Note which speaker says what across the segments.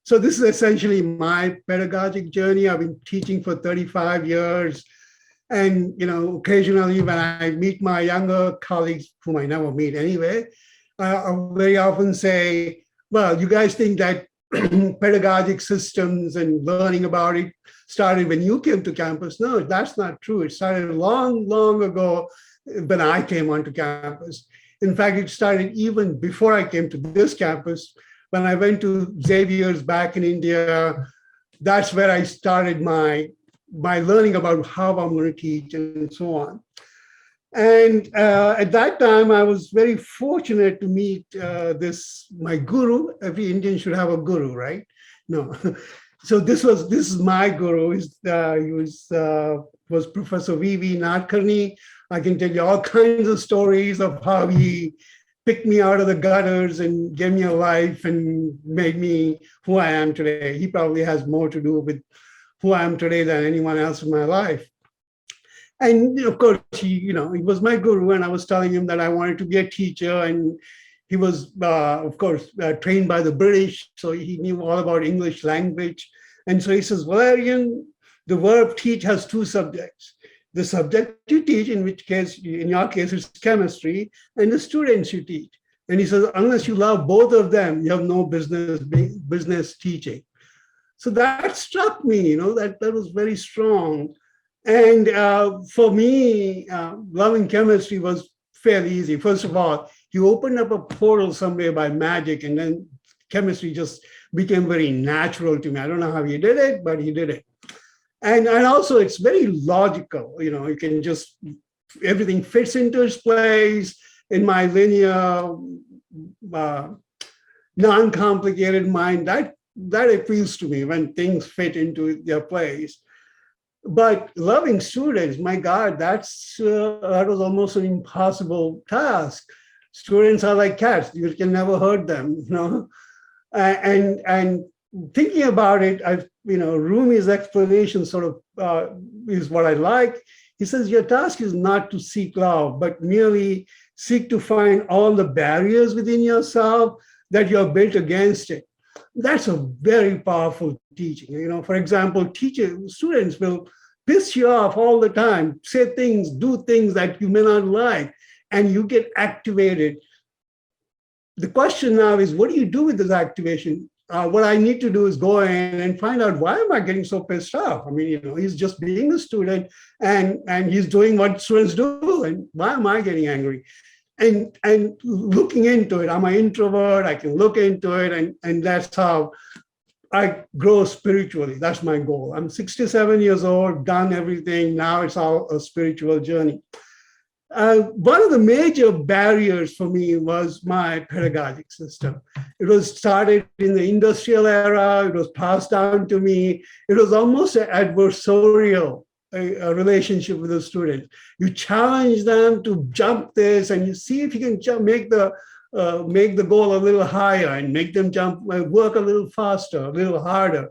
Speaker 1: So this is essentially my pedagogic journey. I've been teaching for 35 years. And, occasionally when I meet my younger colleagues, whom I never meet anyway, I'll very often say, well, you guys think that pedagogic systems and learning about it started when you came to campus. No, that's not true. It started long, long ago when I came onto campus. In fact, it started even before I came to this campus. When I went to Xavier's back in India, that's where I started my learning about how I'm going to teach and so on. And at that time, I was very fortunate to meet my guru. Every Indian should have a guru, right? No. So this is my guru. He was Professor V.V. Nadkarni. I can tell you all kinds of stories of how he picked me out of the gutters and gave me a life and made me who I am today. He probably has more to do with who I am today than anyone else in my life. And of course, he was my guru, and I was telling him that I wanted to be a teacher. And he was, of course, trained by the British, so he knew all about English language. And so he says, Valerian, the verb teach has two subjects. The subject you teach, in your case, it's chemistry, and the students you teach. And he says, unless you love both of them, you have no business teaching. So that struck me, that was very strong. And for me, loving chemistry was fairly easy. First of all, he opened up a portal somewhere by magic, and then chemistry just became very natural to me. I don't know how he did it, but he did it. And also it's very logical, you can just, everything fits into its place in my linear, non-complicated mind. That appeals to me when things fit into their place. But loving students, my God, that was almost an impossible task. Students are like cats; you can never hurt them, And thinking about it, Rumi's explanation sort of is what I like. He says your task is not to seek love, but merely seek to find all the barriers within yourself that you're built against it. That's a very powerful teaching. For example, students will piss you off all the time, say things, do things that you may not like, and you get activated. The question now is, what do you do with this activation? What I need to do is go in and find out, why am I getting so pissed off? I mean, he's just being a student and he's doing what students do. And why am I getting angry? And looking into it, I'm an introvert, I can look into it, and that's how I grow spiritually. That's my goal. I'm 67 years old, done everything. Now it's all a spiritual journey. One of the major barriers for me was my pedagogic system. It was started in the industrial era. It was passed down to me. It was almost an adversarial relationship with the students. You challenge them to jump this, and you see if you can make the goal a little higher and make them jump, work a little faster, a little harder.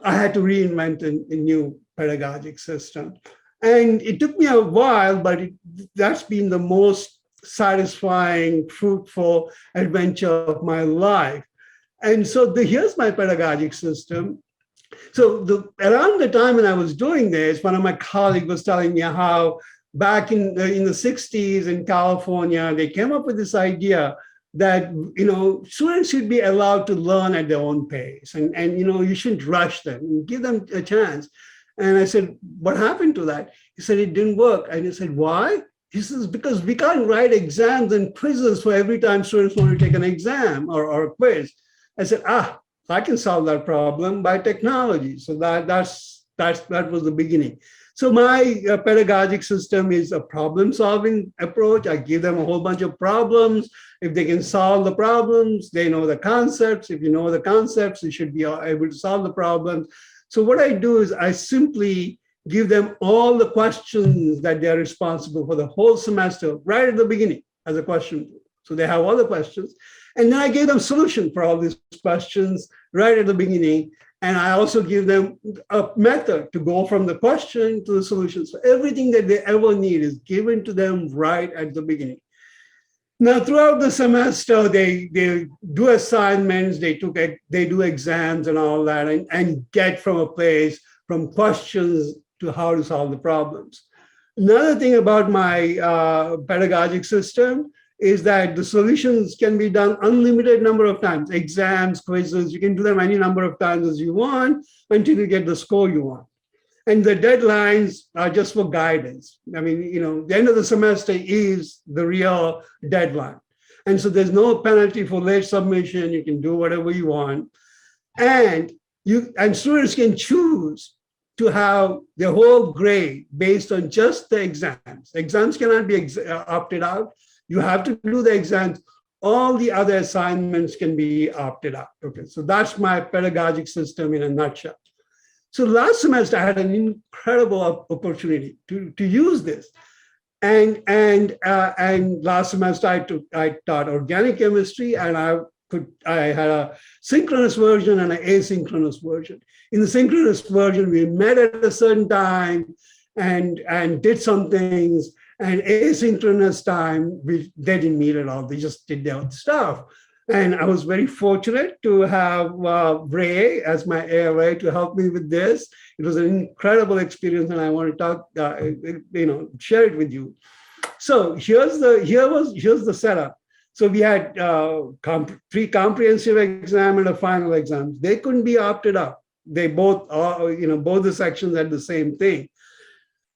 Speaker 1: I had to reinvent a new pedagogic system. And it took me a while, but that's been the most satisfying, fruitful adventure of my life. And so here's my pedagogic system. So around the time when I was doing this, one of my colleagues was telling me how back in the 60s in California, they came up with this idea that, students should be allowed to learn at their own pace. And you shouldn't rush them and give them a chance. And I said, what happened to that? He said, it didn't work. And he said, why? He says, because we can't write exams and quizzes for every time students want to take an exam or a quiz. I said, I can solve that problem by technology. So that was the beginning. So my pedagogic system is a problem-solving approach. I give them a whole bunch of problems. If they can solve the problems, they know the concepts. If you know the concepts, you should be able to solve the problems. So what I do is I simply give them all the questions that they're responsible for the whole semester right at the beginning as a question. So they have all the questions. And then I give them solution for all these questions right at the beginning. And I also give them a method to go from the question to the solution. So everything that they ever need is given to them right at the beginning. Now, throughout the semester, they do assignments, they do exams and all that, and get from a place from questions to how to solve the problems. Another thing about my pedagogic system is that the solutions can be done unlimited number of times. Exams, quizzes, you can do them any number of times as you want until you get the score you want. And the deadlines are just for guidance. I mean, the end of the semester is the real deadline. And so there's no penalty for late submission. You can do whatever you want. And students can choose to have their whole grade based on just the exams. Exams cannot be opted out. You have to do the exams. All the other assignments can be opted out. Okay, so that's my pedagogic system in a nutshell. So last semester, I had an incredible opportunity to use this. And last semester, I taught organic chemistry, and I had a synchronous version and an asynchronous version. In the synchronous version, we met at a certain time and did some things. And asynchronous time, they didn't meet at all. They just did their own stuff. And I was very fortunate to have Ray as my ALA to help me with this. It was an incredible experience, and I want to talk, share it with you. So here's the setup. So we had three comprehensive exam and a final exam. They couldn't be opted out. They both the sections had the same thing.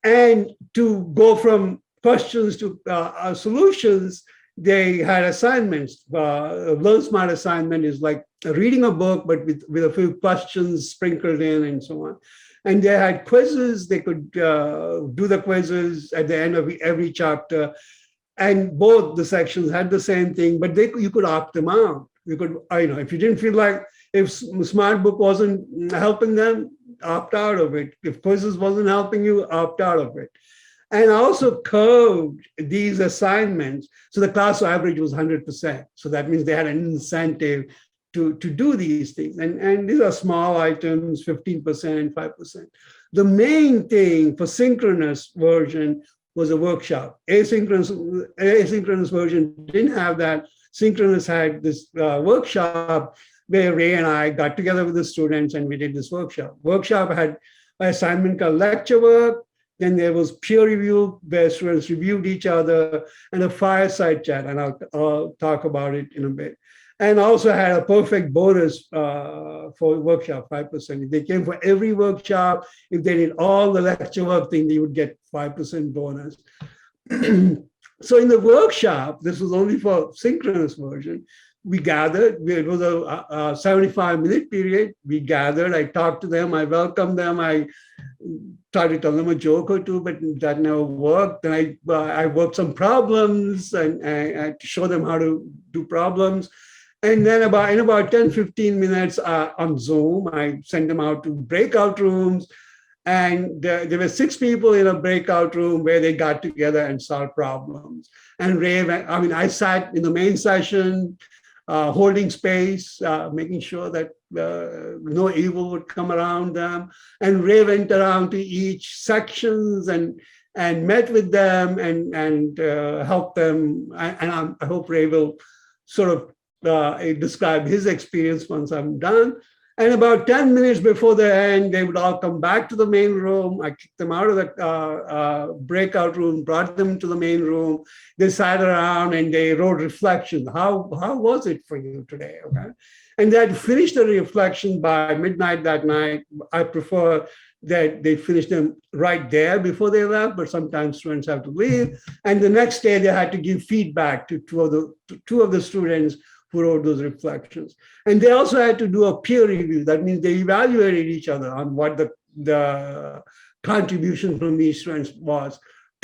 Speaker 1: And to go from questions to solutions, they had assignments. Learn Smart assignment is like reading a book, but with a few questions sprinkled in and so on. And they had quizzes. They could do the quizzes at the end of every chapter. And both the sections had the same thing, but you could opt them out. You could, if you didn't feel like, if Smart Book wasn't helping them, opt out of it. If quizzes wasn't helping you, opt out of it. And I also curved these assignments. So the class average was 100%. So that means they had an incentive to do these things. And these are small items, 15% and 5%. The main thing for synchronous version was a workshop. Asynchronous version didn't have that. Synchronous had this workshop where Ray and I got together with the students and we did this workshop. Workshop had an assignment called lecture work. Then there was peer review where students reviewed each other, and a fireside chat, and I'll talk about it in a bit. And also had a perfect bonus for workshop, 5%. If they came for every workshop, if they did all the lecture work thing, they would get 5% bonus. So in the workshop, this was only for synchronous version, we gathered, it was a 75-minute period. We gathered, I talked to them, I welcomed them, I tried to tell them a joke or two, but that never worked. Then I worked some problems and to show them how to do problems. And then in about 10, 15 minutes on Zoom, I sent them out to breakout rooms. And there were 6 people in a breakout room where they got together and solved problems. And I sat in the main session, holding space, making sure that no evil would come around them. And Ray went around to each sections and met with them and helped them. And I hope Ray will sort of describe his experience once I'm done. And about 10 minutes before the end, they would all come back to the main room. I kicked them out of the breakout room, brought them to the main room. They sat around and they wrote reflections. How was it for you today? Okay. And they had finished the reflection by midnight that night. I prefer that they finish them right there before they left, but sometimes students have to leave. And the next day they had to give feedback to two of the students who wrote those reflections. And they also had to do a peer review. That means they evaluated each other on what the contribution from these students was.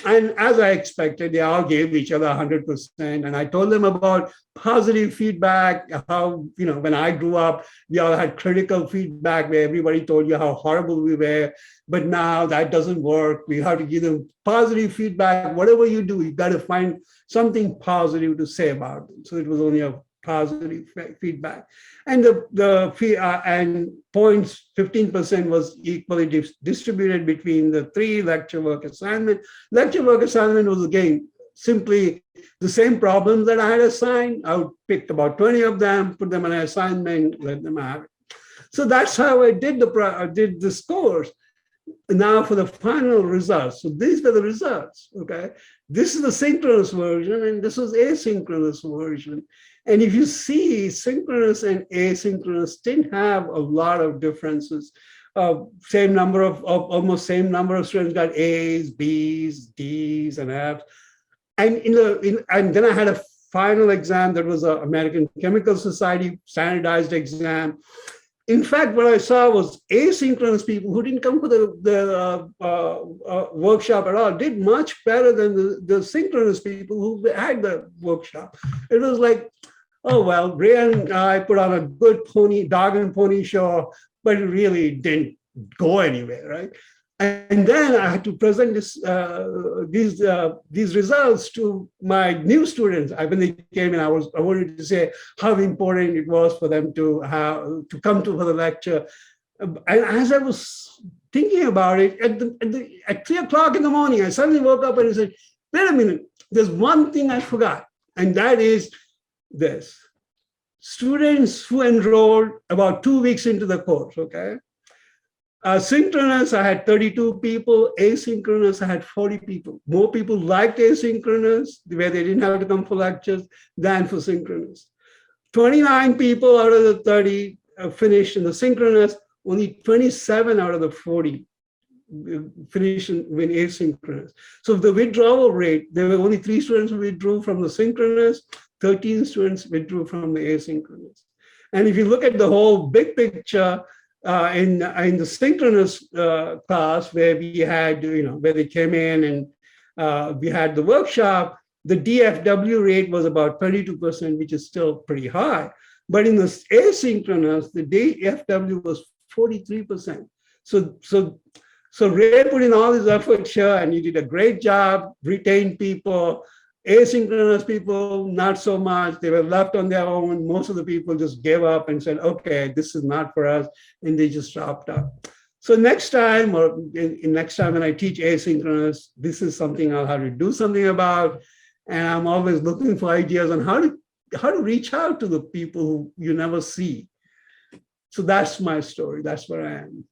Speaker 1: And as I expected, they all gave each other 100%. And I told them about positive feedback, how, when I grew up, we all had critical feedback where everybody told you how horrible we were. But now that doesn't work. We have to give them positive feedback. Whatever you do, you got to find something positive to say about it. So it was only a positive feedback. And and points, 15% was equally distributed between the 3 lecture work assignment. Lecture work assignment was again simply the same problems that I had assigned. I would pick about 20 of them, put them on an assignment, let them have it. So that's how I did this course. Now for the final results. So these were the results, okay? This is the synchronous version and this was asynchronous version. And if you see, synchronous and asynchronous didn't have a lot of differences. Almost same number of students got A's, B's, D's, and F's. And and then I had a final exam that was an American Chemical Society standardized exam. In fact, what I saw was asynchronous people who didn't come for the workshop at all did much better than the synchronous people who had the workshop. It was like, oh, well, Ray and I put on a good dog and pony show, but it really didn't go anywhere, right? And then I had to present these results to my new students. When they came in, I wanted to say how important it was for them to come for the lecture. And as I was thinking about it, at 3 o'clock in the morning, I suddenly woke up and I said, wait a minute, there's one thing I forgot, and that is this. Students who enrolled about 2 weeks into the course, okay? Synchronous, I had 32 people. Asynchronous, I had 40 people. More people liked asynchronous, where they didn't have to come for lectures, than for synchronous. 29 people out of the 30 finished in the synchronous. Only 27 out of the 40 finished in asynchronous. So the withdrawal rate, there were only 3 students who withdrew from the synchronous, 13 students withdrew from the asynchronous. And if you look at the whole big picture, in the synchronous class where we had, where they came in and we had the workshop, the DFW rate was about 32%, which is still pretty high. But in the asynchronous, the DFW was 43%. So Ray put in all his effort here, and he did a great job, retained people. Asynchronous people, not so much. They were left on their own. Most of the people just gave up and said, okay, this is not for us. And they just dropped out. So next time, next time when I teach asynchronous, this is something I'll have to do something about. And I'm always looking for ideas on how to reach out to the people who you never see. So that's my story. That's where I am.